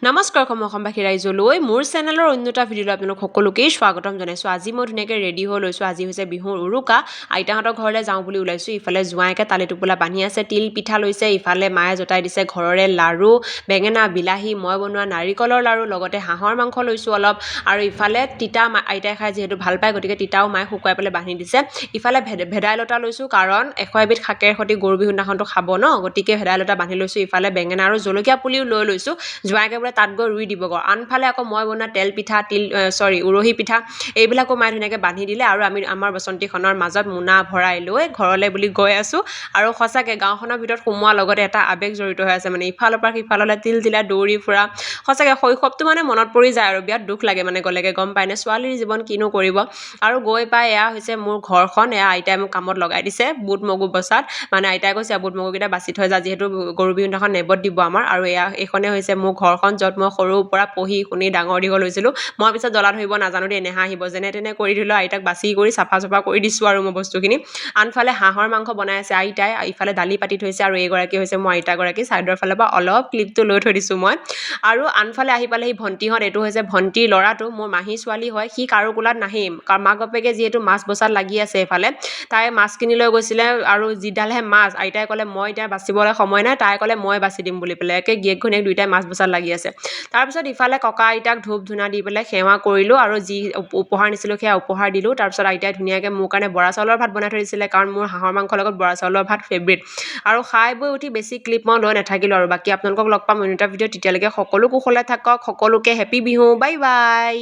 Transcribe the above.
নমস্কাৰ অসমবাসী ৰাইজলৈ মোৰ চেনেলৰ অন্য এটা ভিডিঅ'লৈ আপোনালোক সকলোকেই স্বাগতম জনাইছোঁ। আজি মই ধুনীয়াকৈ ৰেডি হৈ লৈছোঁ। আজি হৈছে বিহুৰ উৰুকা। আইতাহঁতৰ ঘৰলৈ যাওঁ বুলি ওলাইছোঁ। ইফালে জোঁৱাইকে তালি টোপোলা বান্ধি আছে, তিল পিঠা লৈছে, ইফালে মায়ে জতাই দিছে ঘৰৰে লাড়ু, বেঙেনা, বিলাহী, মই বনোৱা নাৰিকলৰ লাড়ু, লগতে হাঁহৰ মাংস লৈছোঁ অলপ, আৰু ইফালে তিতা আইতাই খাই যিহেতু ভাল পায়, গতিকে তিতাও মায়ে শুকুৱাই পেলাই বান্ধি দিছে। ইফালে ভেদাইলতা লৈছোঁ, কাৰণ 100 এবিধ শাকেৰ সৈতে গৰু বিহুৰ দিনাখনতো খাব ন, গতিকে ভেদাইলতা বান্ধি লৈছোঁ। ইফালে বেঙেনা আৰু জলকীয়া পুলিও লৈ লৈছোঁ। জোঁৱাইকে বোলে তাত গৈ ৰুই দিবগৈ। আনফালে আকৌ মই বনোৱা তেল পিঠা, উৰহি পিঠা এইবিলাকো মায়ে ধুনীয়াকৈ বান্ধি দিলে, আৰু আমি আমাৰ বসন্তীখনৰ মাজত মোনা ভৰাই লৈ ঘৰলৈ বুলি গৈ আছোঁ। আৰু সঁচাকৈ গাঁওখনৰ ভিতৰত সোমোৱাৰ লগতে এটা আৱেগ জড়িত হৈ আছে, মানে ইফালৰ পৰা সিফাললৈ তিল তিলাই দৌৰি ফুৰা। সঁচাকৈ শৈশৱটো মানে মনত পৰি যায় আৰু বিৰাট দুখ লাগে মানে গ'লেগে, গম পায়নে, ছোৱালীৰ জীৱন কিনো কৰিব। আৰু গৈ পাই এয়া হৈছে মোৰ ঘৰখন। এয়া আইতাই মোক কামত লগাই দিছে বুট মগু বচাত, মানে আইতাই কৈছে বুট মগুকেইটা বাচি থৈ যা, যিহেতু গৰু বিহুৰ দিনাখন নেবত দিব আমাৰ। আৰু এইখনে হৈছে মোৰ ঘৰখন, য'ত মই সৰুৰ পৰা পঢ়ি শুনি ডাঙৰ দীঘল হৈছিলোঁ। মই পিছত জ্বলা ধৰিব নাজানো দেই, নেহা আহিব, যেনে তেনে কৰি ধৰিলেও আইতাক বাছি কৰি চাফা কৰি দিছোঁ আৰু মই বস্তুখিনি। আনফালে হাঁহৰ মাংস বনাই আছে আইতাই, ইফালে দালি পাতি থৈছে, আৰু এইগৰাকী হৈছে মোৰ আইতাগৰাকী। ছাইডৰ ফালৰ পৰা অলপ ক্লিপটো লৈ থৈ দিছোঁ মই। আৰু আনফালে আহি পালেহি ভণ্টিহঁত। এইটো হৈছে ভণ্টিৰ ল'ৰাটো, মোৰ মাহী ছোৱালী হয়। সি কাৰো কোলাত নাহিম, কাৰণ মাক বাপেকে যিহেতু মাছ বচাত লাগি আছে এইফালে। তাই মাছ কিনি লৈ গৈছিলে, আৰু যিডালহে মাছ, আইতাই ক'লে মই এতিয়া বাচিবলৈ সময় নাই, তাই ক'লে মই বাচি দিম বুলি পেলাই। একে গিয়েক ঘৈণীয়েক দুইটাই মাছ বচাত লাগি আছে। তাৰপিছত ইফালে ককা আইতাক ধূপ ধূনা দি পেলাই সেৱা কৰিলোঁ, আৰু যি উপহাৰ নিছিলোঁ সেয়া উপহাৰ দিলোঁ। তাৰপিছত আইতাই ধুনীয়াকৈ মোৰ কাৰণে বৰা চাউলৰ ভাত বনাই থৈ দিছিলে, কাৰণ মোৰ হাঁহৰ মাংসৰ লগত বৰা চাউলৰ ভাত ফেভৰিট। আৰু খাই বৈ উঠি বেছি ক্লিপ মই লৈ নাথাকিলোঁ, আৰু বাকী আপোনালোকক লগ পাম অন্য এটা ভিডিঅ'ত। তেতিয়ালৈকে সকলো কুশলে থাকক, সকলোকে হেপী বিহু, বাই বাই।